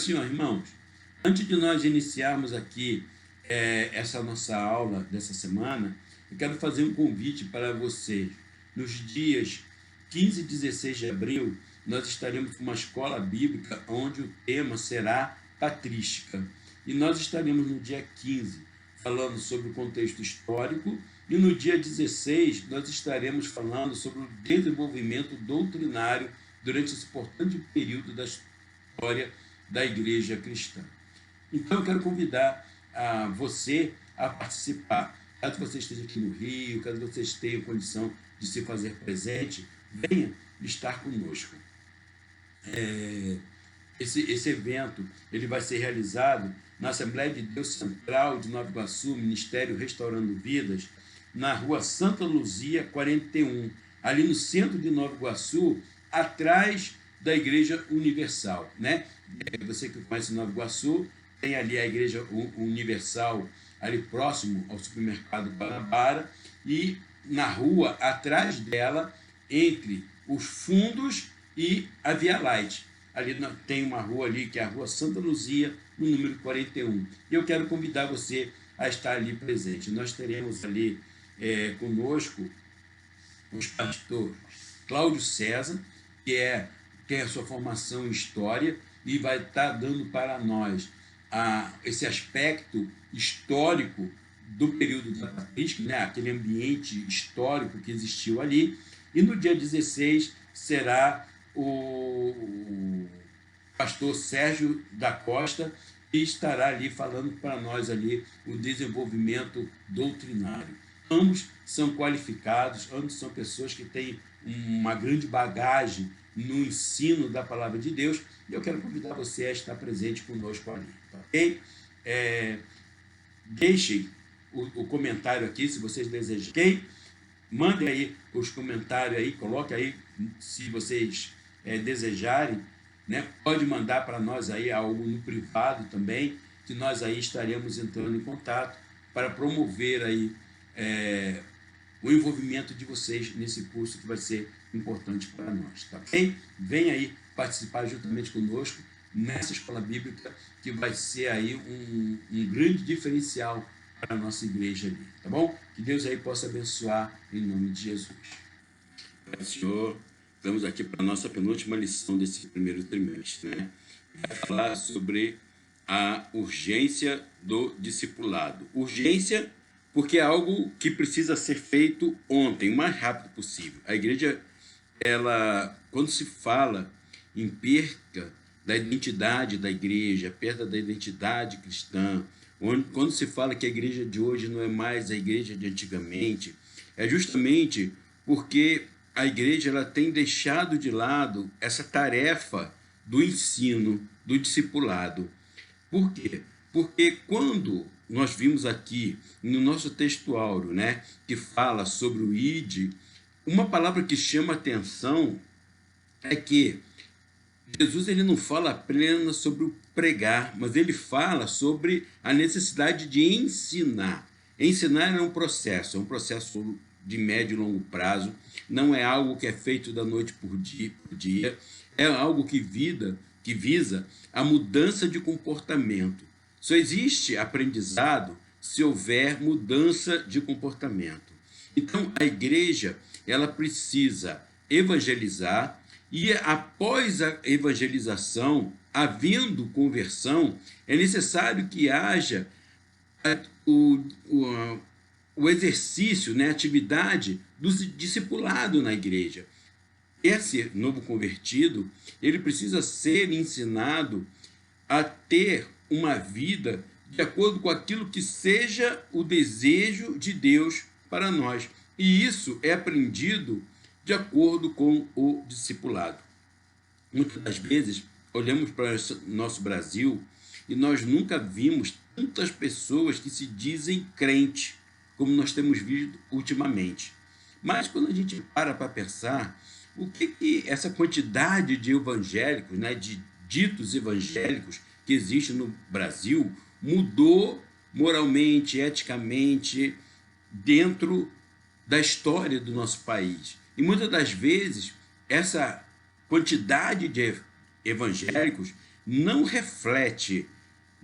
Senhor, irmãos, antes de nós iniciarmos aqui essa nossa aula dessa semana, eu quero fazer um convite para vocês. Nos dias 15 e 16 de abril, nós estaremos com uma escola bíblica onde o tema será patrística. E nós estaremos no dia 15 falando sobre o contexto histórico e no dia 16 nós estaremos falando sobre o desenvolvimento doutrinário durante esse importante período da história da igreja cristã. Então eu quero convidar você a participar. Caso você esteja aqui no Rio, caso vocês tenham condição de se fazer presente, venha estar conosco. Esse evento ele vai ser realizado na Assembleia de Deus Central de Nova Iguaçu, Ministério Restaurando Vidas, na rua Santa Luzia 41, ali no centro de Nova Iguaçu, atrás da Igreja Universal, né? Você que conhece Nova Iguaçu, tem ali a Igreja Universal, ali próximo ao supermercado Guanabara, e na rua atrás dela, entre os fundos e a Via Light. Ali tem uma rua ali, que é a Rua Santa Luzia, no número 41. E eu quero convidar você a estar ali presente. Nós teremos ali conosco o pastor Cláudio César, que tem a sua formação em História, e vai estar dando para nós esse aspecto histórico do período da patrística, né? Aquele ambiente histórico que existiu ali. E no dia 16 será o pastor Sérgio da Costa, que estará ali falando para nós ali o desenvolvimento doutrinário. Ambos são qualificados, ambos são pessoas que têm uma grande bagagem no ensino da palavra de Deus, e eu quero convidar você a estar presente conosco ali, tá ok? Deixem o comentário aqui, se vocês desejarem, ok? Mandem aí os comentários aí, coloque aí, se vocês desejarem, né? Pode mandar para nós aí algo no privado também, que nós aí estaremos entrando em contato para promover aí o envolvimento de vocês nesse curso que vai ser importante para nós, tá bem? Vem aí participar juntamente conosco nessa escola bíblica, que vai ser aí um grande diferencial para a nossa igreja ali, tá bom? Que Deus aí possa abençoar em nome de Jesus. Senhor, estamos aqui para a nossa penúltima lição desse primeiro trimestre, né? Vai falar sobre a urgência do discipulado. Urgência porque é algo que precisa ser feito ontem, o mais rápido possível. A igreja, quando se fala em perda da identidade da igreja, perda da identidade cristã, quando se fala que a igreja de hoje não é mais a igreja de antigamente, é justamente porque a igreja ela tem deixado de lado essa tarefa do ensino, do discipulado. Por quê? Porque quando nós vimos aqui no nosso textuário, né, que fala sobre o ID, uma palavra que chama atenção é que Jesus ele não fala apenas sobre o pregar, mas ele fala sobre a necessidade de ensinar. Ensinar é um processo de médio e longo prazo, não é algo que é feito da noite por dia, é algo que visa a mudança de comportamento. Só existe aprendizado se houver mudança de comportamento. Então, a igreja ela precisa evangelizar, e após a evangelização, havendo conversão, é necessário que haja o exercício, né, a atividade do discipulado na igreja. Esse novo convertido, ele precisa ser ensinado a ter uma vida de acordo com aquilo que seja o desejo de Deus para nós. E isso é aprendido de acordo com o discipulado. Muitas das vezes, olhamos para o nosso Brasil e nós nunca vimos tantas pessoas que se dizem crente, como nós temos visto ultimamente. Mas quando a gente para pensar, o que essa quantidade de evangélicos, né, de ditos evangélicos que existe no Brasil, mudou moralmente, eticamente, dentro da história do nosso país. E muitas das vezes, essa quantidade de evangélicos não reflete,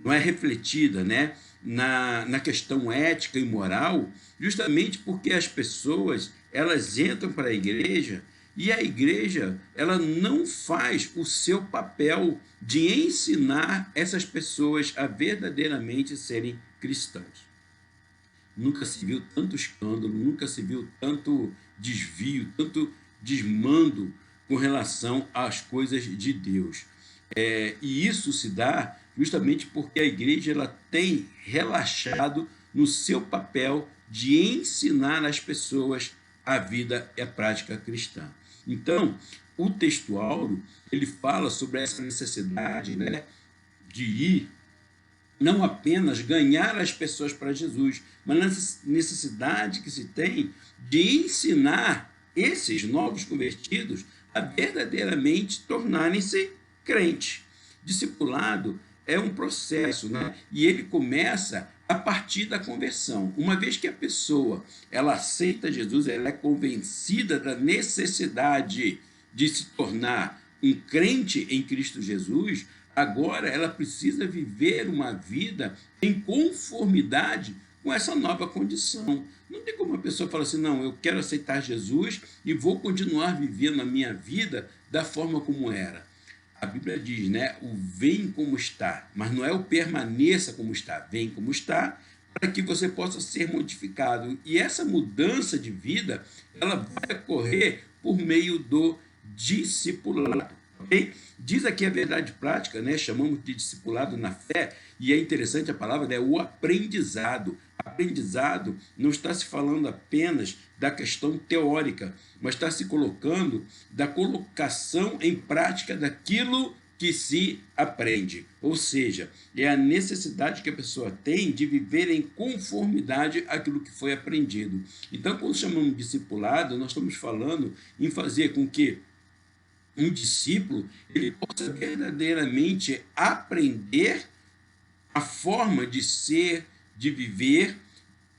não é refletida, né, na questão ética e moral, justamente porque as pessoas elas entram para a igreja e a igreja ela não faz o seu papel de ensinar essas pessoas a verdadeiramente serem cristãos. Nunca se viu tanto escândalo, nunca se viu tanto desvio, tanto desmando com relação às coisas de Deus. E isso se dá justamente porque a igreja ela tem relaxado no seu papel de ensinar as pessoas a vida e a prática cristã. Então, o texto áureo, ele fala sobre essa necessidade, né, de ir não apenas ganhar as pessoas para Jesus, mas na necessidade que se tem de ensinar esses novos convertidos a verdadeiramente tornarem-se crentes. Discipulado é um processo, né? E ele começa a partir da conversão. Uma vez que a pessoa ela aceita Jesus, ela é convencida da necessidade de se tornar um crente em Cristo Jesus, agora ela precisa viver uma vida em conformidade com essa nova condição. Não tem como uma pessoa falar assim, não, eu quero aceitar Jesus e vou continuar vivendo a minha vida da forma como era. A Bíblia diz, né, o vem como está, mas não é o permaneça como está, vem como está, para que você possa ser modificado. E essa mudança de vida, ela vai ocorrer por meio do discipulado. Okay? Diz aqui a verdade prática, né? Chamamos de discipulado na fé, e é interessante a palavra, né? O aprendizado. Aprendizado não está se falando apenas da questão teórica, mas está se colocando da colocação em prática daquilo que se aprende. Ou seja, é a necessidade que a pessoa tem de viver em conformidade àquilo que foi aprendido. Então, quando chamamos de discipulado, nós estamos falando em fazer com que um discípulo ele possa verdadeiramente aprender a forma de ser, de viver,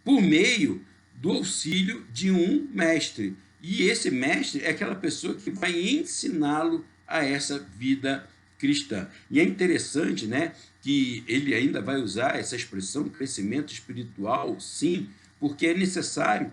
por meio do auxílio de um mestre. E esse mestre é aquela pessoa que vai ensiná-lo a essa vida cristã. E é interessante, né, que ele ainda vai usar essa expressão crescimento espiritual, sim, porque é necessário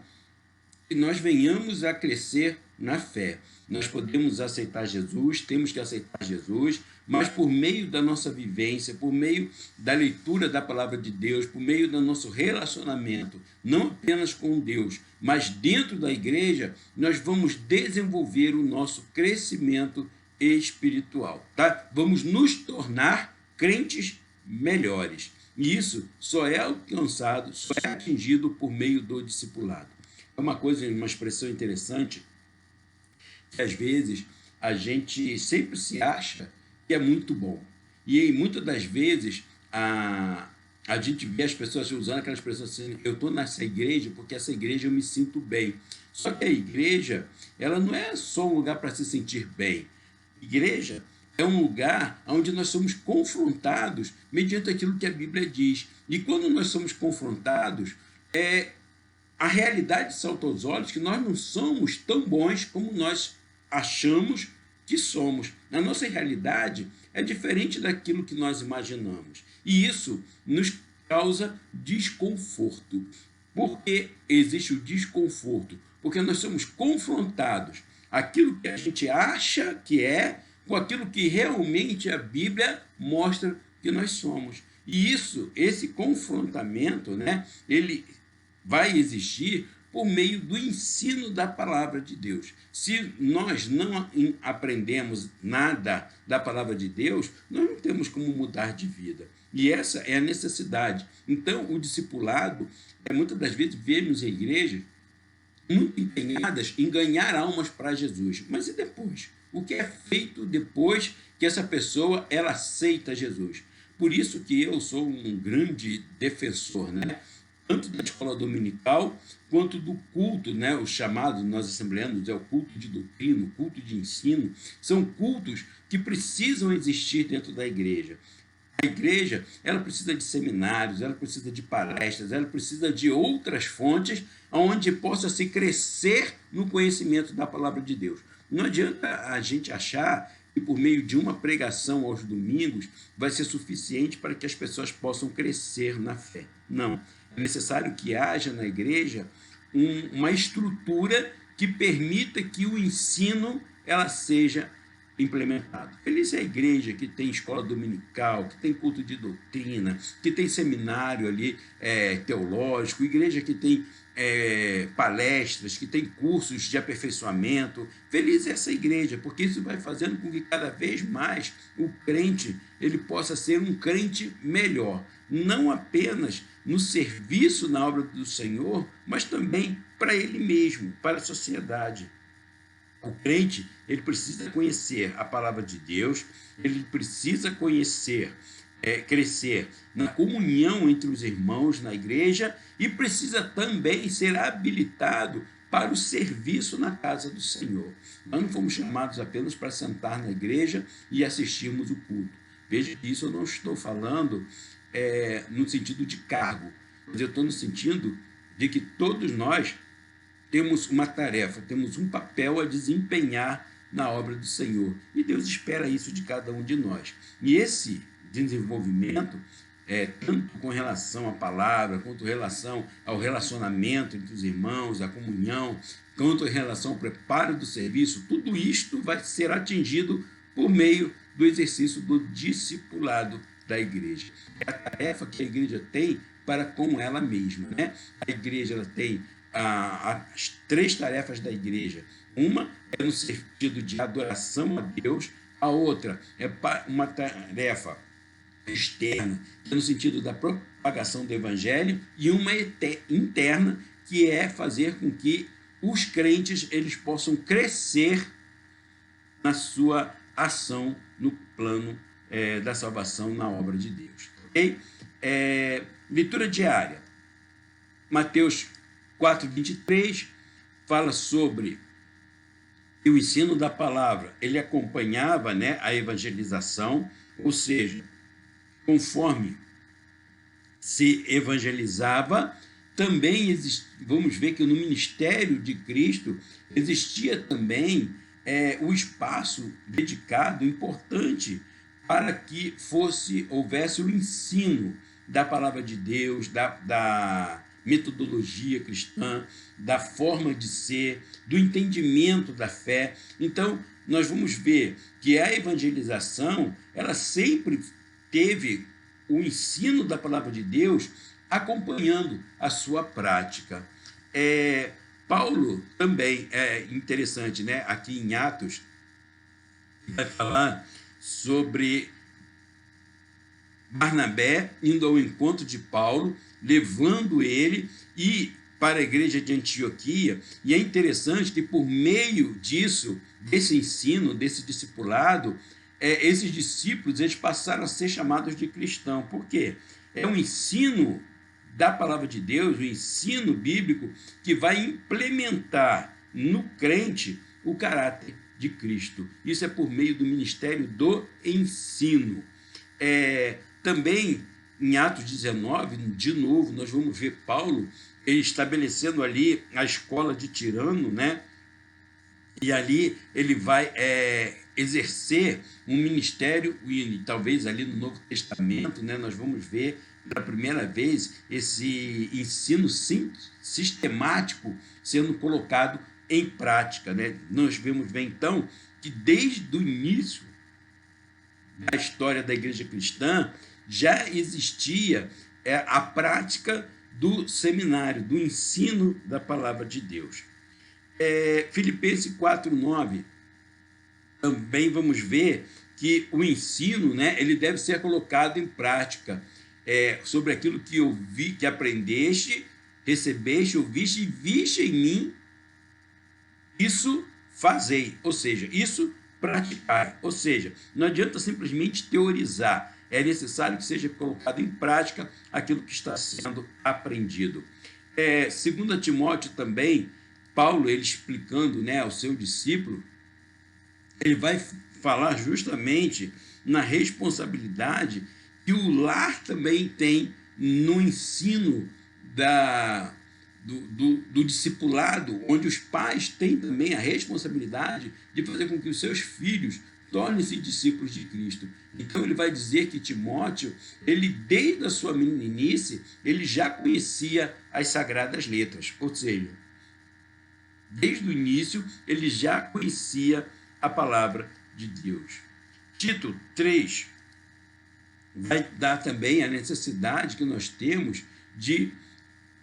que nós venhamos a crescer na fé. Nós podemos aceitar Jesus, temos que aceitar Jesus, mas por meio da nossa vivência, por meio da leitura da palavra de Deus, por meio do nosso relacionamento, não apenas com Deus, mas dentro da igreja, nós vamos desenvolver o nosso crescimento espiritual, tá? Vamos nos tornar crentes melhores. E isso só é alcançado, só é atingido por meio do discipulado. É uma coisa, uma expressão interessante, que às vezes a gente sempre se acha que é muito bom. E muitas das vezes a gente vê as pessoas usando aquela expressão assim, eu estou nessa igreja porque essa igreja eu me sinto bem. Só que a igreja, ela não é só um lugar para se sentir bem. Igreja é um lugar onde nós somos confrontados mediante aquilo que a Bíblia diz. E quando nós somos confrontados, a realidade salta aos olhos que nós não somos tão bons como nós achamos que somos. A nossa realidade é diferente daquilo que nós imaginamos. E isso nos causa desconforto. Por que existe o desconforto? Porque nós somos confrontados aquilo que a gente acha que é com aquilo que realmente a Bíblia mostra que nós somos. E isso, esse confrontamento, né, ele vai existir por meio do ensino da palavra de Deus. Se nós não aprendemos nada da palavra de Deus, nós não temos como mudar de vida. E essa é a necessidade. Então, o discipulado, muitas das vezes, vemos em igrejas muito empenhadas em ganhar almas para Jesus. Mas e depois? O que é feito depois que essa pessoa ela aceita Jesus? Por isso que eu sou um grande defensor, né? Tanto da escola dominical, quanto do culto, né? O chamado, nós assembleanos, é o culto de doutrina, o culto de ensino. São cultos que precisam existir dentro da igreja. A igreja, ela precisa de seminários, ela precisa de palestras, ela precisa de outras fontes onde possa se crescer no conhecimento da palavra de Deus. Não adianta a gente achar que por meio de uma pregação aos domingos vai ser suficiente para que as pessoas possam crescer na fé. Não. É necessário que haja na igreja uma estrutura que permita que o ensino ela seja implementado. Feliz é a igreja que tem escola dominical, que tem culto de doutrina, que tem seminário ali teológico, igreja que tem palestras, que tem cursos de aperfeiçoamento. Feliz é essa igreja, porque isso vai fazendo com que cada vez mais o crente ele possa ser um crente melhor, não apenas no serviço na obra do Senhor, mas também para ele mesmo, para a sociedade. O crente, ele precisa conhecer a palavra de Deus, ele precisa conhecer, crescer na comunhão entre os irmãos na igreja e precisa também ser habilitado para o serviço na casa do Senhor. Nós não fomos chamados apenas para sentar na igreja e assistirmos o culto. Veja que isso eu não estou falando no sentido de cargo, mas eu estou no sentido de que todos nós temos uma tarefa, temos um papel a desempenhar na obra do Senhor. E Deus espera isso de cada um de nós. E esse desenvolvimento, tanto com relação à palavra, quanto em relação ao relacionamento entre os irmãos, a comunhão, quanto em relação ao preparo do serviço, tudo isto vai ser atingido por meio do exercício do discipulado da igreja. É a tarefa que a igreja tem para com ela mesma, né? A igreja ela tem as 3 tarefas da igreja. Uma é no sentido de adoração a Deus, a outra é uma tarefa externa, que é no sentido da propagação do evangelho, e uma interna, que é fazer com que os crentes eles possam crescer na sua ação no plano da salvação na obra de Deus. Okay? Leitura diária. Mateus 4:23 fala sobre o ensino da palavra. Ele acompanhava, a evangelização, ou seja, conforme se evangelizava, também vamos ver que no ministério de Cristo existia também o espaço dedicado, importante, para que houvesse o ensino da palavra de Deus, da metodologia cristã, da forma de ser, do entendimento da fé. Então, nós vamos ver que a evangelização, ela sempre teve o ensino da palavra de Deus acompanhando a sua prática. Paulo também é interessante, aqui em Atos, vai falar sobre Barnabé indo ao encontro de Paulo, levando ele para a igreja de Antioquia, e é interessante que por meio desse ensino, desse discipulado, esses discípulos eles passaram a ser chamados de cristãos. Por quê? É um ensino da palavra de Deus, o ensino bíblico que vai implementar no crente o caráter de Cristo. Isso é por meio do ministério do ensino. Também em Atos 19, de novo, nós vamos ver Paulo estabelecendo ali a escola de Tirano, e ali ele vai exercer um ministério, e talvez ali no Novo Testamento, nós vamos ver pela primeira vez esse ensino sistemático sendo colocado em prática. Nós vamos ver então que desde o início da história da igreja cristã já existia a prática do seminário, do ensino da palavra de Deus. Filipenses 4:9, também vamos ver que o ensino, ele deve ser colocado em prática, sobre aquilo que aprendeste, recebeste, ouviste e viste em mim, isso fazei, ou seja, isso praticai. Ou seja, não adianta simplesmente teorizar, é necessário que seja colocado em prática aquilo que está sendo aprendido. 2 Timóteo também, Paulo, ele explicando ao seu discípulo, ele vai falar justamente na responsabilidade que o lar também tem no ensino do discipulado, onde os pais têm também a responsabilidade de fazer com que os seus filhos tornem-se discípulos de Cristo. Então ele vai dizer que Timóteo, ele desde a sua meninice, ele já conhecia as sagradas letras, ou seja, desde o início ele já conhecia a palavra de Deus. Tito 3 vai dar também a necessidade que nós temos de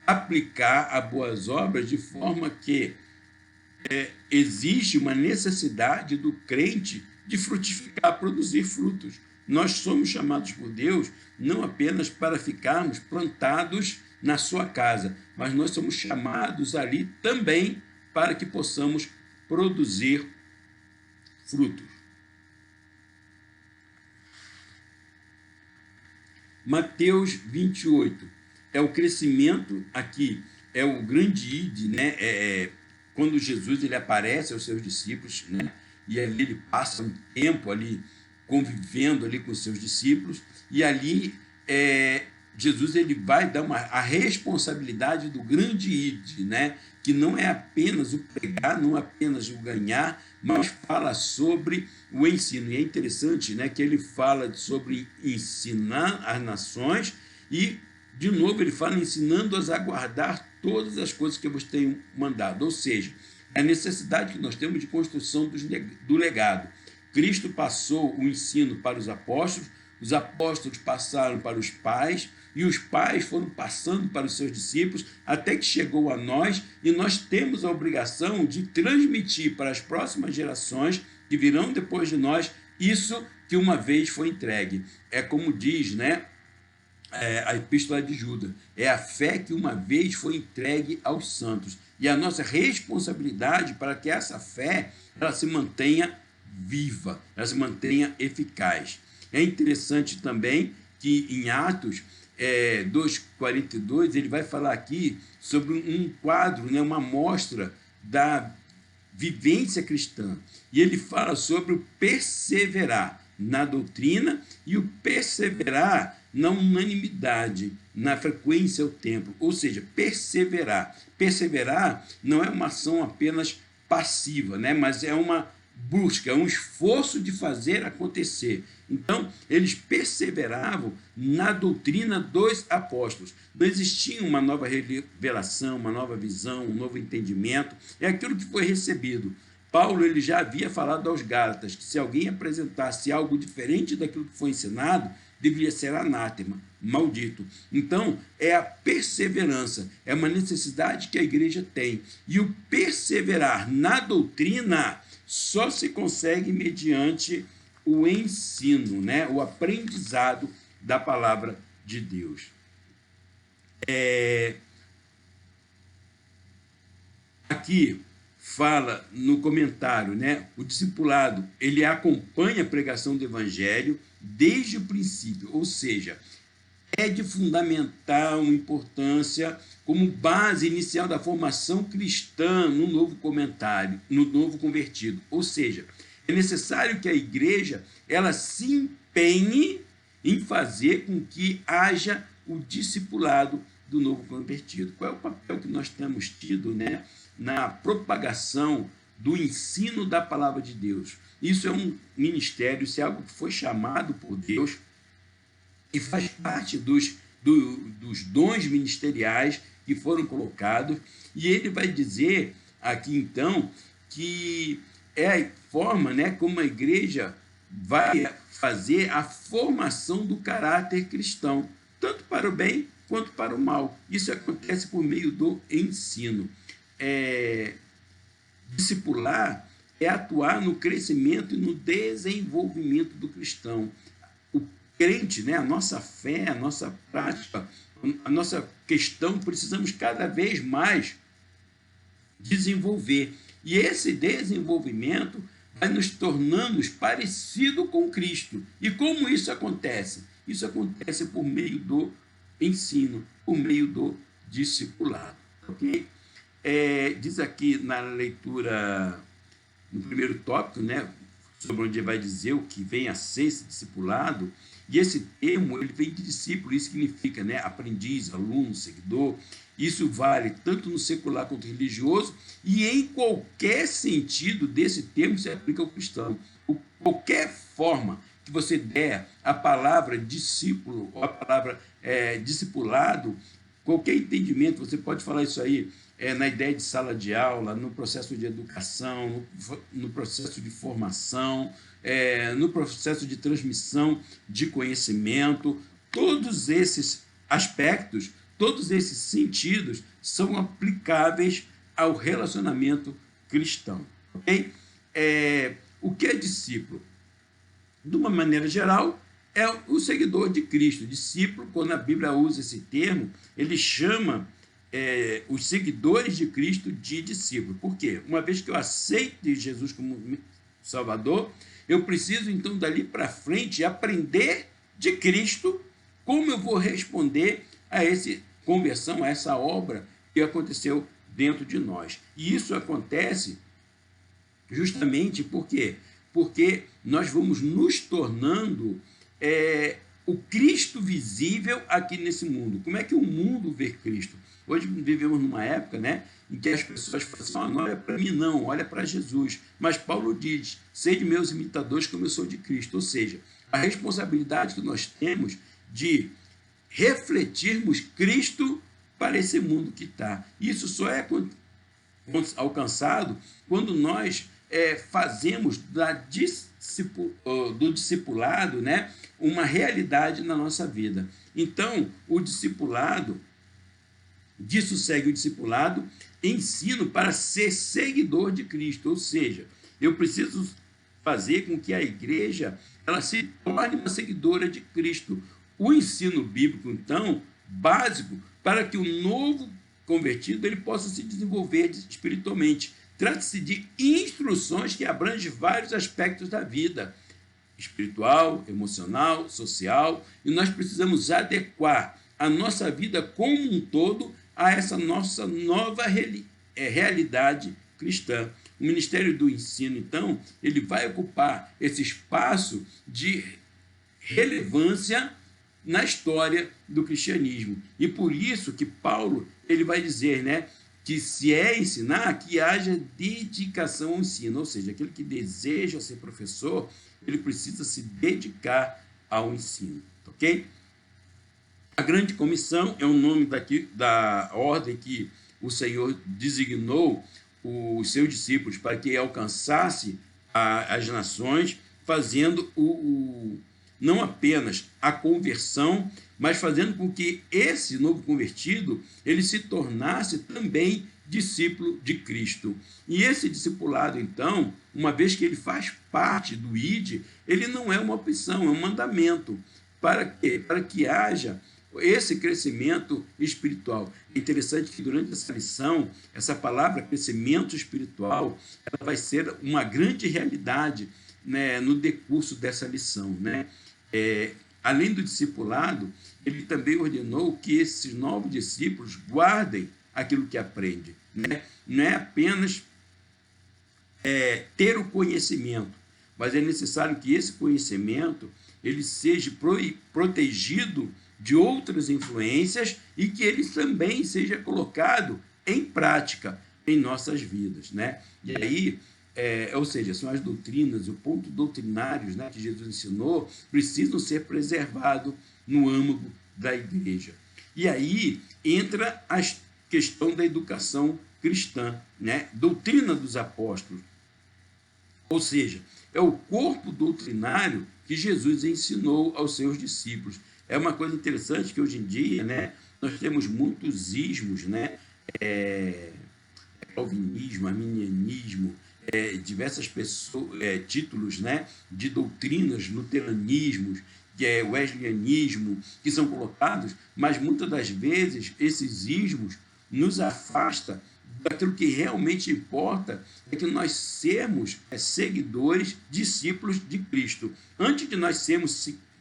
aplicar a boas obras, de forma que existe uma necessidade do crente de frutificar, produzir frutos. Nós somos chamados por Deus não apenas para ficarmos plantados na sua casa, mas nós somos chamados ali também para que possamos produzir frutos. Mateus 28 é o crescimento aqui, é o grande ide, né? Quando Jesus ele aparece aos seus discípulos, né? E ali ele passa um tempo ali convivendo ali com os seus discípulos, e ali Jesus ele vai dar a responsabilidade do grande ide, né? Que não é apenas o pregar, não é apenas o ganhar, mas fala sobre o ensino. E é interessante, né, que ele fala sobre ensinar as nações e, de novo, ele fala ensinando-as a guardar todas as coisas que eu vos tenho mandado. Ou seja, a necessidade que nós temos de construção do legado. Cristo passou o ensino para os apóstolos passaram para os pais, e os pais foram passando para os seus discípulos, até que chegou a nós, e nós temos a obrigação de transmitir para as próximas gerações que virão depois de nós isso que uma vez foi entregue. É como diz, né, a Epístola de Judas, é a fé que uma vez foi entregue aos santos, e a nossa responsabilidade para que essa fé ela se mantenha viva, ela se mantenha eficaz. É interessante também que em Atos 2:42, ele vai falar aqui sobre um quadro, né, uma amostra da vivência cristã. E ele fala sobre o perseverar na doutrina e o perseverar na unanimidade, na frequência ao tempo. Ou seja, perseverar. Perseverar não é uma ação apenas passiva, né, mas é uma busca, é um esforço de fazer acontecer. Então, eles perseveravam na doutrina dos apóstolos. Não existia uma nova revelação, uma nova visão, um novo entendimento. É aquilo que foi recebido. Paulo ele já havia falado aos Gálatas que se alguém apresentasse algo diferente daquilo que foi ensinado, deveria ser anátema, maldito. Então, é a perseverança, é uma necessidade que a igreja tem. E o perseverar na doutrina só se consegue mediante o ensino, né? O aprendizado da palavra de Deus. Aqui fala no comentário, né? O discipulado, ele acompanha a pregação do evangelho desde o princípio, ou seja, é de fundamental importância como base inicial da formação cristã no novo comentário, no novo convertido. Ou seja, é necessário que a igreja ela se empenhe em fazer com que haja o discipulado do novo convertido. Qual é o papel que nós temos tido, né, na propagação do ensino da palavra de Deus? Isso é um ministério, isso é algo que foi chamado por Deus e faz parte dos dons ministeriais que foram colocados, e ele vai dizer aqui então que é a forma, né, como a igreja vai fazer a formação do caráter cristão, tanto para o bem quanto para o mal. Isso acontece por meio do ensino. Discipular é atuar no crescimento e no desenvolvimento do cristão. O crente, né, a nossa fé, a nossa prática, a nossa questão, precisamos cada vez mais desenvolver. E esse desenvolvimento vai nos tornando parecido com Cristo. E como isso acontece? Isso acontece por meio do ensino, por meio do discipulado. Ok? Diz aqui na leitura, no primeiro tópico, né, sobre onde vai dizer o que vem a ser esse discipulado, E esse termo ele vem de discípulo, isso significa, né, aprendiz, aluno, seguidor. Isso vale tanto no secular quanto no religioso, e em qualquer sentido desse termo se aplica ao cristão. Qualquer forma que você der a palavra discípulo, ou a palavra discipulado, qualquer entendimento, você pode falar isso aí na ideia de sala de aula, no processo de educação, no processo de formação, no processo de transmissão de conhecimento. Todos esses aspectos, todos esses sentidos são aplicáveis ao relacionamento cristão. Okay? O que é discípulo? De uma maneira geral, é o seguidor de Cristo. Discípulo, quando a Bíblia usa esse termo, ele chama os seguidores de Cristo de discípulo. Por quê? Uma vez que eu aceito Jesus como Salvador, eu preciso, então, dali para frente, aprender de Cristo como eu vou responder a essa conversão, a essa obra que aconteceu dentro de nós. E isso acontece justamente porque nós vamos nos tornando o Cristo visível aqui nesse mundo. Como é que o mundo vê Cristo? Hoje vivemos numa época, né, em que as pessoas falam assim, não olha para mim não, olha para Jesus. Mas Paulo diz, sede meus imitadores como eu sou de Cristo. Ou seja, a responsabilidade que nós temos de refletirmos Cristo para esse mundo que está. Isso só é alcançado quando nós fazemos do discipulado, né, uma realidade na nossa vida. Então, o discipulado, disso segue o discipulado, ensino para ser seguidor de Cristo, ou seja, eu preciso fazer com que a igreja ela se torne uma seguidora de Cristo. O ensino bíblico, então, básico, para que o novo convertido ele possa se desenvolver espiritualmente. Trata-se de instruções que abrangem vários aspectos da vida, espiritual, emocional, social, e nós precisamos adequar a nossa vida como um todo a essa nossa nova realidade cristã. O Ministério do Ensino, então, ele vai ocupar esse espaço de relevância na história do cristianismo. E por isso que Paulo ele vai dizer, né, que se ensinar, que haja dedicação ao ensino, ou seja, aquele que deseja ser professor, ele precisa se dedicar ao ensino, ok? A grande comissão é o nome da ordem que o Senhor designou os seus discípulos para que alcançasse as nações, fazendo não apenas a conversão, mas fazendo com que esse novo convertido ele se tornasse também discípulo de Cristo. E esse discipulado, então, uma vez que ele faz parte do ID, ele não é uma opção, é um mandamento. Para quê? Para que haja esse crescimento espiritual. É interessante que durante essa lição, essa palavra crescimento espiritual, ela vai ser uma grande realidade, né, no decurso dessa lição, né? Além do discipulado, ele também ordenou que esses novos discípulos guardem aquilo que aprendem, né? Não é apenas ter o conhecimento, mas é necessário que esse conhecimento ele seja protegido de outras influências e que ele também seja colocado em prática em nossas vidas, né? E aí, ou seja, são as doutrinas, os pontos doutrinários, né, que Jesus ensinou, precisam ser preservados no âmago da igreja. E aí entra a questão da educação cristã, né? Doutrina dos apóstolos, ou seja, é o corpo doutrinário que Jesus ensinou aos seus discípulos. É uma coisa interessante que hoje em dia, né, nós temos muitos ismos, né, calvinismo, arminianismo, diversas títulos, né, de doutrinas, luteranismos, wesleyanismo, que são colocados, mas muitas das vezes esses ismos nos afastam daquilo que realmente importa, é que nós sermos seguidores, discípulos de Cristo. Antes de nós sermos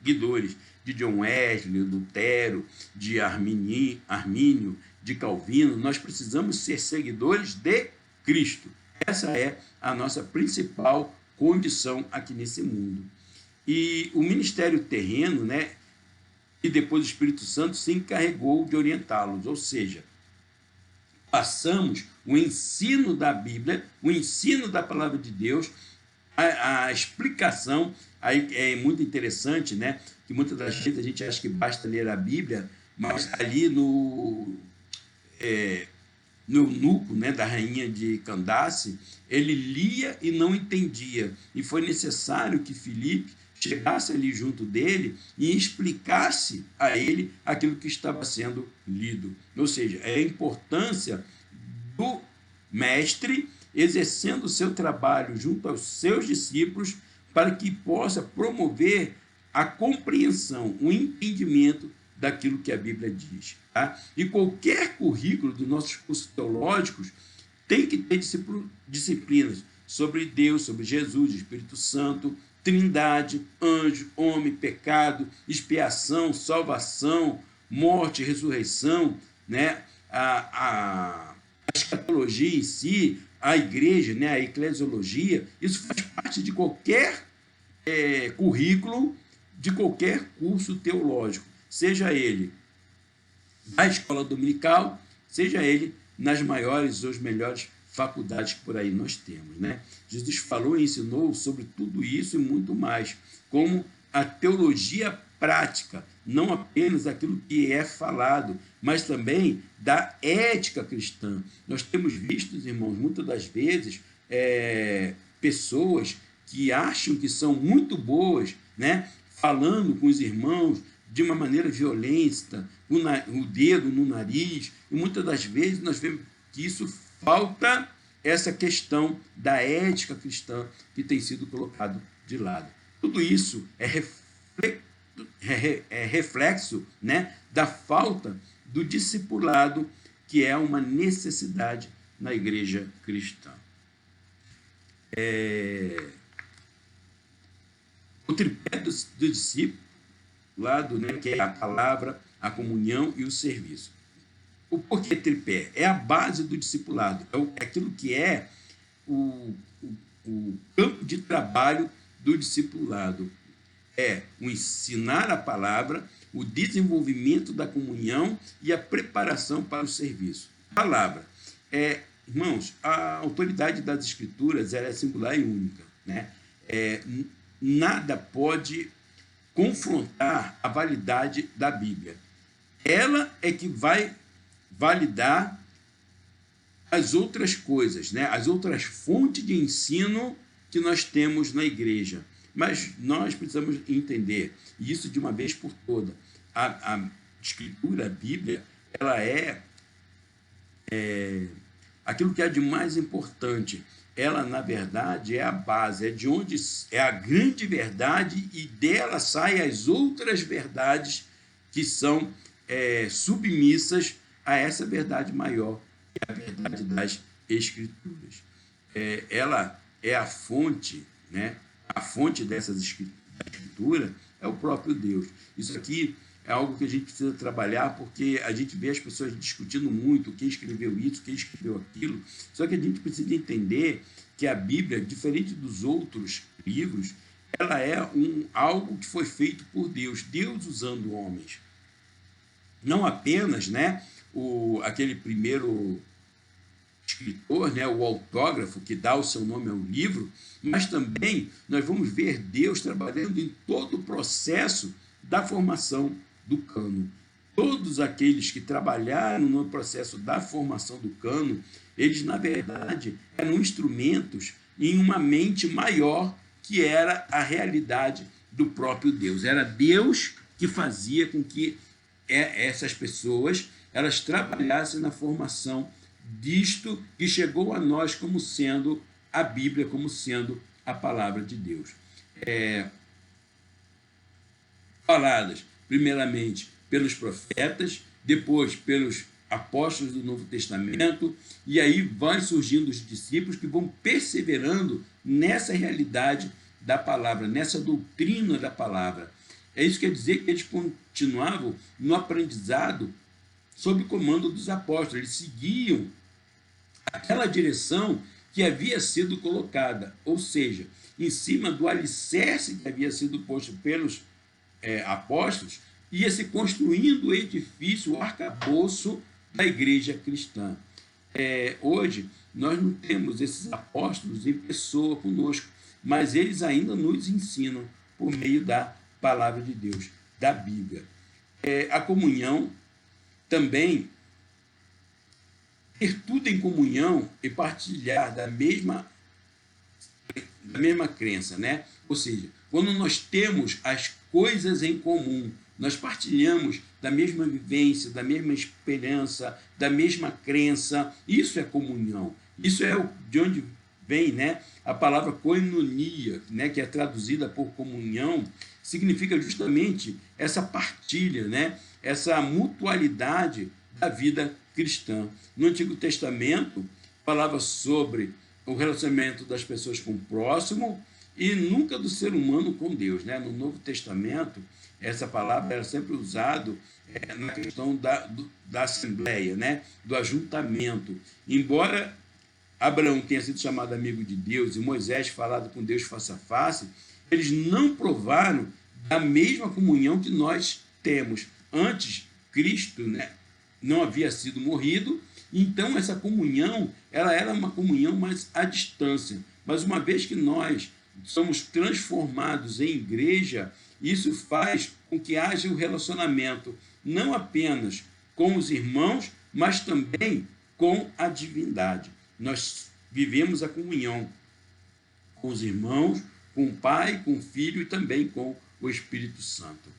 seguidores de John Wesley, Lutero, de Armínio, de Calvino, nós precisamos ser seguidores de Cristo. Essa é a nossa principal condição aqui nesse mundo. E o ministério terreno, né, e depois o Espírito Santo se encarregou de orientá-los, ou seja, passamos o ensino da Bíblia, o ensino da palavra de Deus, a explicação. Aí é muito interessante, né, que muitas das vezes a gente acha que basta ler a Bíblia, mas ali no eunuco, né, da rainha de Candace, ele lia e não entendia. E foi necessário que Filipe chegasse ali junto dele e explicasse a ele aquilo que estava sendo lido. Ou seja, é a importância do mestre exercendo o seu trabalho junto aos seus discípulos para que possa promover a compreensão, o entendimento daquilo que a Bíblia diz. Tá? E qualquer currículo dos nossos cursos teológicos tem que ter disciplinas sobre Deus, sobre Jesus, Espírito Santo, Trindade, anjo, homem, pecado, expiação, salvação, morte, ressurreição, né? a escatologia em si, a igreja, né? A eclesiologia. Isso faz parte de qualquer currículo, de qualquer curso teológico, seja ele na escola dominical, seja ele nas maiores ou as melhores faculdades que por aí nós temos, né? Jesus falou e ensinou sobre tudo isso e muito mais, como a teologia prática, não apenas aquilo que é falado, mas também da ética cristã. Nós temos visto, irmãos, muitas das vezes, pessoas que acham que são muito boas, né, falando com os irmãos de uma maneira violenta, o dedo no nariz, e muitas das vezes nós vemos que isso falta essa questão da ética cristã que tem sido colocado de lado. Tudo isso é reflexo, né, da falta do discipulado, que é uma necessidade na igreja cristã. O tripé do discipulado, né, que é a palavra, a comunhão e o serviço. O porquê tripé? É a base do discipulado, é aquilo que é o campo de trabalho do discipulado. É o ensinar a palavra, o desenvolvimento da comunhão e a preparação para o serviço. Palavra. Irmãos, a autoridade das Escrituras ela é singular e única, né? Nada pode confrontar a validade da Bíblia. Ela é que vai validar as outras coisas, né? As outras fontes de ensino que nós temos na igreja. Mas nós precisamos entender isso de uma vez por todas. A Escritura, a Bíblia, ela é aquilo que é de mais importante. Ela, na verdade, é a base, é de onde é a grande verdade e dela saem as outras verdades que são submissas a essa verdade maior, que é a verdade das Escrituras. Ela é a fonte, né? A fonte dessas escrituras é o próprio Deus. Isso aqui é algo que a gente precisa trabalhar, porque a gente vê as pessoas discutindo muito quem escreveu isso, quem escreveu aquilo. Só que a gente precisa entender que a Bíblia, diferente dos outros livros, ela é algo que foi feito por Deus, Deus usando homens. Não apenas, né, aquele primeiro escritor, né, o autógrafo que dá o seu nome ao livro, mas também nós vamos ver Deus trabalhando em todo o processo da formação do cânon. Todos aqueles que trabalharam no processo da formação do cânon, eles, na verdade, eram instrumentos em uma mente maior, que era a realidade do próprio Deus. Era Deus que fazia com que essas pessoas elas trabalhassem na formação disto que chegou a nós como sendo a Bíblia, como sendo a palavra de Deus. Faladas, primeiramente, pelos profetas, depois pelos apóstolos do Novo Testamento, e aí vai surgindo os discípulos que vão perseverando nessa realidade da palavra, nessa doutrina da palavra. Isso quer dizer que eles continuavam no aprendizado sob o comando dos apóstolos, eles seguiam aquela direção que havia sido colocada, ou seja, em cima do alicerce que havia sido posto pelos apóstolos, ia se construindo o edifício, o arcabouço da igreja cristã. Hoje, nós não temos esses apóstolos em pessoa conosco, mas eles ainda nos ensinam por meio da palavra de Deus, da Bíblia. A comunhão também, ter tudo em comunhão e partilhar da mesma crença, né? Ou seja, quando nós temos as coisas em comum, nós partilhamos da mesma vivência, da mesma esperança, da mesma crença, isso é comunhão. Isso é de onde vem, né, a palavra koinonia, né, que é traduzida por comunhão, significa justamente essa partilha, né, essa mutualidade da vida cristã. No Antigo Testamento, falava sobre o relacionamento das pessoas com o próximo e nunca do ser humano com Deus, né? No Novo Testamento, essa palavra era sempre usada na questão da assembleia, né? Do ajuntamento. Embora Abraão tenha sido chamado amigo de Deus e Moisés falado com Deus face a face, eles não provaram da mesma comunhão que nós temos. Antes, Cristo, né, não havia sido morrido, então essa comunhão ela era uma comunhão mais à distância. Mas uma vez que nós somos transformados em igreja, isso faz com que haja um relacionamento não apenas com os irmãos, mas também com a divindade. Nós vivemos a comunhão com os irmãos, com o Pai, com o Filho e também com o Espírito Santo.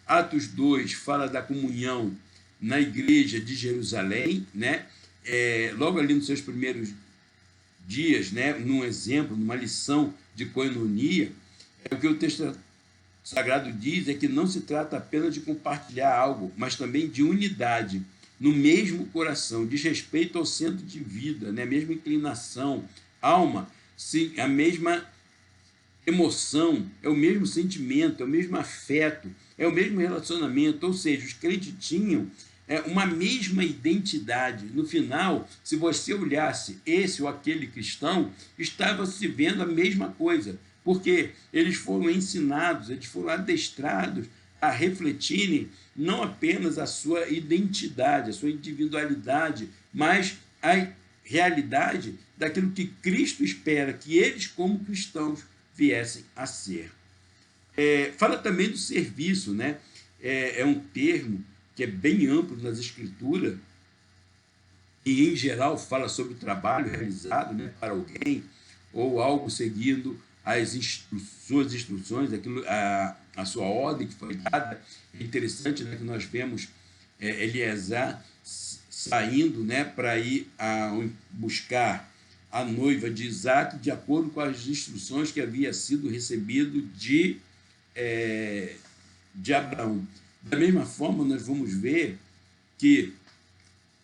Atos 2 fala da comunhão na igreja de Jerusalém, né? Logo ali nos seus primeiros dias, né? Num exemplo, numa lição de koinonia, o que o texto sagrado diz é que não se trata apenas de compartilhar algo, mas também de unidade no mesmo coração, diz respeito ao centro de vida, né? A mesma inclinação, alma, sim, a mesma emoção, é o mesmo sentimento, é o mesmo afeto, é o mesmo relacionamento, ou seja, os crentes tinham uma mesma identidade. No final, se você olhasse esse ou aquele cristão, estava se vendo a mesma coisa, porque eles foram ensinados, eles foram adestrados a refletirem não apenas a sua identidade, a sua individualidade, mas a realidade daquilo que Cristo espera que eles, como cristãos, viessem a ser. Fala também do serviço, né? É um termo que é bem amplo nas Escrituras e, em geral, fala sobre o trabalho realizado, né, para alguém ou algo seguindo suas instruções, a sua ordem que foi dada. É interessante, né, que nós vemos Eliezer saindo, né, para ir buscar a noiva de Isaac, de acordo com as instruções que havia sido recebido de Abraão. Da mesma forma, nós vamos ver que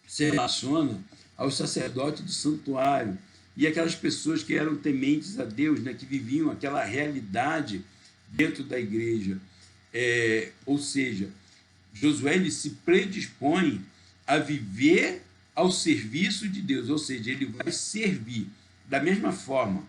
se relaciona aos sacerdotes do santuário e aquelas pessoas que eram tementes a Deus, né, que viviam aquela realidade dentro da igreja. Ou seja, Josué ele se predispõe a viver ao serviço de Deus, ou seja, ele vai servir da mesma forma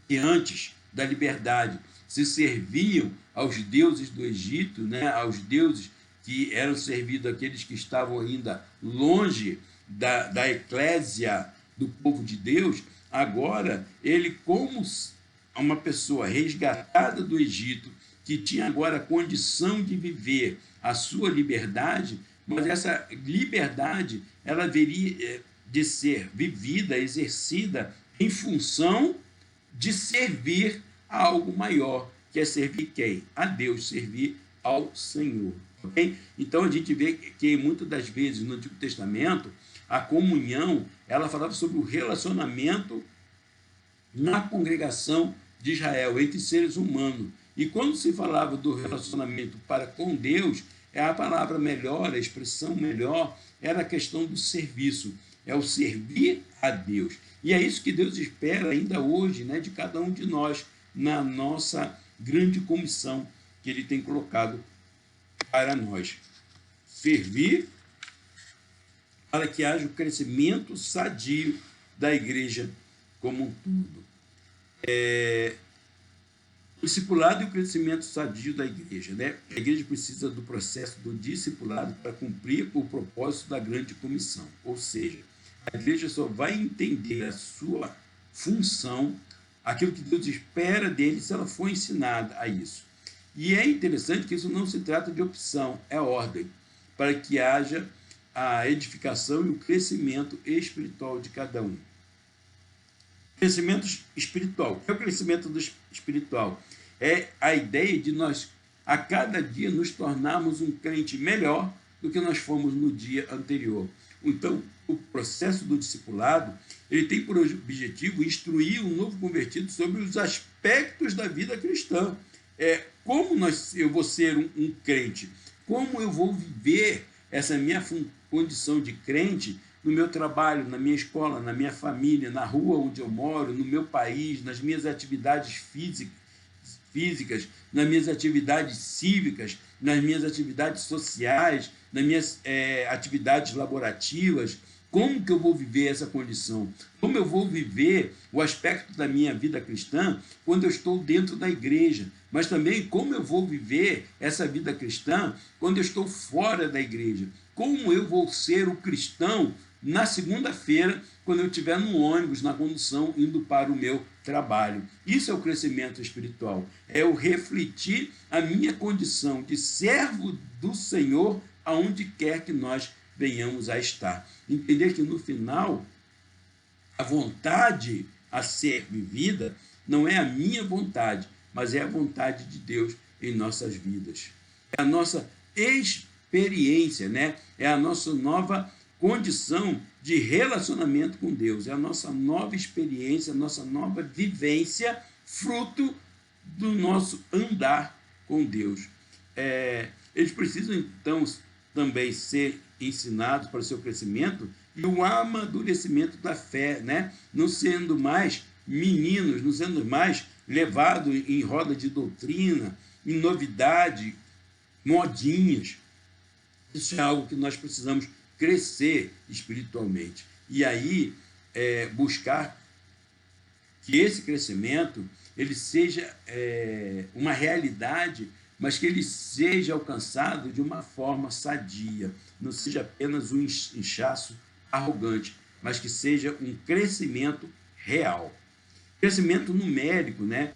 que antes da liberdade se serviam aos deuses do Egito, né, aos deuses que eram servidos àqueles que estavam ainda longe da eclésia do povo de Deus. Agora, ele, como uma pessoa resgatada do Egito, que tinha agora a condição de viver a sua liberdade, mas essa liberdade ela haveria de ser vivida, exercida em função de servir a algo maior, que é servir quem? A Deus, servir ao Senhor. Okay? Então a gente vê que muitas das vezes no Antigo Testamento a comunhão ela falava sobre o relacionamento na congregação de Israel, entre seres humanos. E quando se falava do relacionamento para com Deus, a palavra melhor, a expressão melhor, era a questão do serviço, é o servir a Deus. E é isso que Deus espera ainda hoje, né, de cada um de nós, na nossa grande comissão que Ele tem colocado para nós. Servir para que haja o crescimento sadio da igreja como um todo. O discipulado e o crescimento sadio da igreja, né? A igreja precisa do processo do discipulado para cumprir o propósito da grande comissão. Ou seja, a igreja só vai entender a sua função, aquilo que Deus espera dele, se ela for ensinada a isso. E é interessante que isso não se trata de opção, é ordem, para que haja a edificação e o crescimento espiritual de cada um. Crescimento espiritual. O que é o crescimento espiritual? É a ideia de nós, a cada dia, nos tornarmos um crente melhor do que nós fomos no dia anterior. Então, o processo do discipulado, ele tem por objetivo instruir um novo convertido sobre os aspectos da vida cristã. Como eu vou ser um crente? Como eu vou viver essa minha condição de crente no meu trabalho, na minha escola, na minha família, na rua onde eu moro, no meu país, nas minhas atividades físicas, nas minhas atividades cívicas, nas minhas atividades sociais, nas minhas atividades laborativas. Como que eu vou viver essa condição? Como eu vou viver o aspecto da minha vida cristã quando eu estou dentro da igreja? Mas também como eu vou viver essa vida cristã quando eu estou fora da igreja? Como eu vou ser o cristão na segunda-feira, quando eu estiver no ônibus, na condução, indo para o meu trabalho? Isso é o crescimento espiritual. É eu refletir a minha condição de servo do Senhor aonde quer que nós venhamos a estar. Entender que no final, a vontade a ser vivida não é a minha vontade, mas é a vontade de Deus em nossas vidas. É a nossa experiência, né? É a nossa nova condição de relacionamento com Deus, é a nossa nova experiência, a nossa nova vivência, fruto do nosso andar com Deus. Eles precisam, então, também ser ensinados para o seu crescimento e o amadurecimento da fé, né? Não sendo mais meninos, não sendo mais levados em roda de doutrina, em novidade, modinhas. Isso é algo que nós precisamos crescer espiritualmente. E aí, buscar que esse crescimento ele seja uma realidade, mas que ele seja alcançado de uma forma sadia, não seja apenas um inchaço arrogante, mas que seja um crescimento real. Crescimento numérico, né?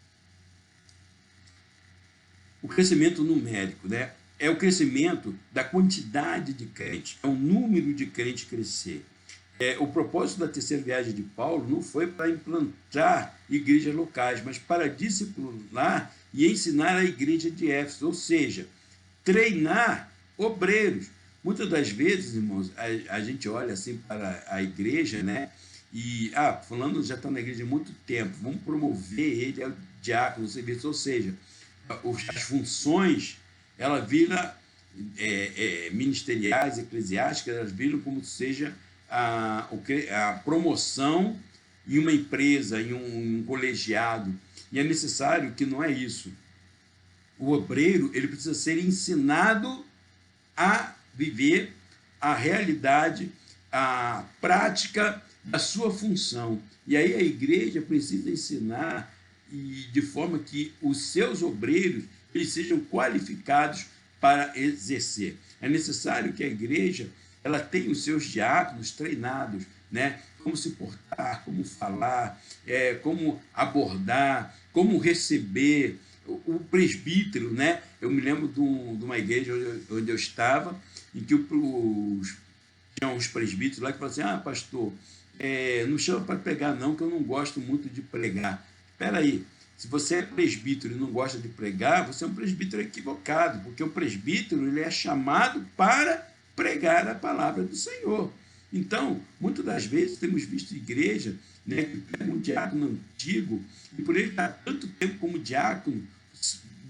O crescimento numérico, né? É o crescimento da quantidade de crentes, é o número de crentes crescer. O propósito da terceira viagem de Paulo não foi para implantar igrejas locais, mas para disciplinar e ensinar a igreja de Éfeso, ou seja, treinar obreiros. Muitas das vezes, irmãos, a gente olha assim para a igreja, né? E, fulano já está na igreja há muito tempo, vamos promover ele ao diácono, serviço, ou seja, as funções, ela vira ministeriais, eclesiásticas, elas viram como seja a promoção em uma empresa, em um colegiado. E é necessário que não é isso. O obreiro ele precisa ser ensinado a viver a realidade, a prática da sua função. E aí a igreja precisa ensinar de forma que os seus obreiros eles sejam qualificados para exercer. É necessário que a igreja ela tenha os seus diáconos treinados, né? Como se portar, como falar, como abordar, como receber. O presbítero, né? Eu me lembro de uma igreja onde eu estava, em que tinha uns presbíteros lá que falavam assim: pastor, não chama para pregar não, que eu não gosto muito de pregar. Espera aí, se você é presbítero e não gosta de pregar, você é um presbítero equivocado, porque o presbítero ele é chamado para pregar a palavra do Senhor. Então, muitas das vezes temos visto igreja, né, que pega um diácono antigo e por ele estar tanto tempo como diácono,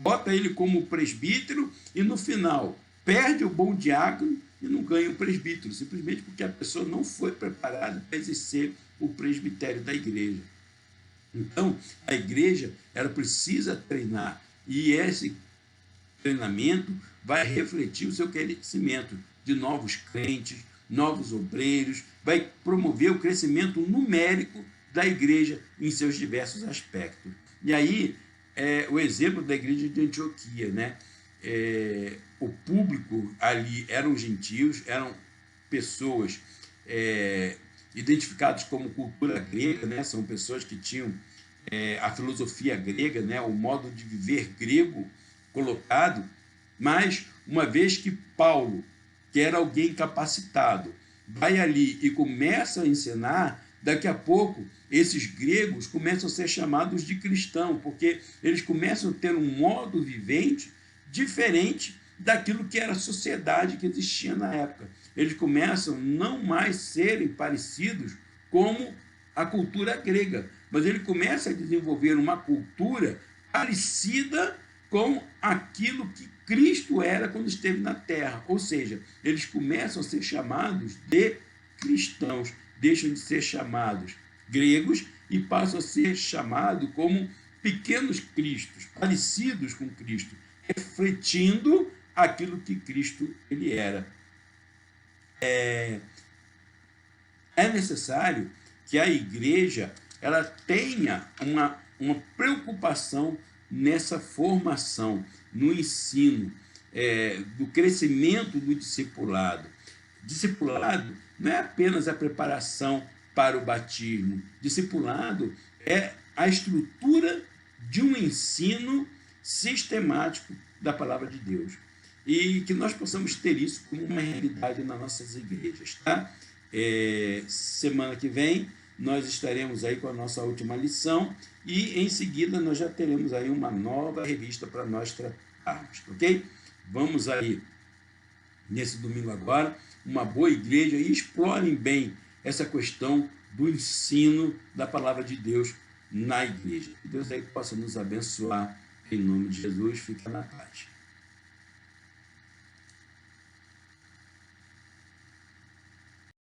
bota ele como presbítero e no final perde o bom diácono e não ganha o presbítero, simplesmente porque a pessoa não foi preparada para exercer o presbitério da igreja. Então, a igreja ela precisa treinar e esse treinamento vai refletir o seu crescimento de novos crentes, novos obreiros, vai promover o crescimento numérico da igreja em seus diversos aspectos. E aí, o exemplo da igreja de Antioquia, né? O público ali eram gentios, eram pessoas identificadas como cultura grega, né? São pessoas que tinham a filosofia grega, né? O modo de viver grego colocado, mas uma vez que Paulo, que era alguém capacitado, vai ali e começa a ensinar, daqui a pouco esses gregos começam a ser chamados de cristãos, porque eles começam a ter um modo vivente diferente daquilo que era a sociedade que existia na época. Eles começam não mais serem parecidos como a cultura grega, mas ele começa a desenvolver uma cultura parecida com aquilo que Cristo era quando esteve na terra. Ou seja, eles começam a ser chamados de cristãos, deixam de ser chamados gregos e passam a ser chamados como pequenos cristos, parecidos com Cristo, refletindo aquilo que Cristo ele era. É necessário que a igreja ela tenha uma preocupação nessa formação, no ensino, do crescimento do discipulado. Discipulado não é apenas a preparação para o batismo. Discipulado é a estrutura de um ensino sistemático da palavra de Deus. E que nós possamos ter isso como uma realidade nas nossas igrejas, tá? Semana que vem nós estaremos aí com a nossa última lição e em seguida nós já teremos aí uma nova revista para nós tratarmos, ok? Vamos aí nesse domingo agora, uma boa igreja, e explorem bem essa questão do ensino da palavra de Deus na igreja. Que Deus aí possa nos abençoar em nome de Jesus. Fica na paz.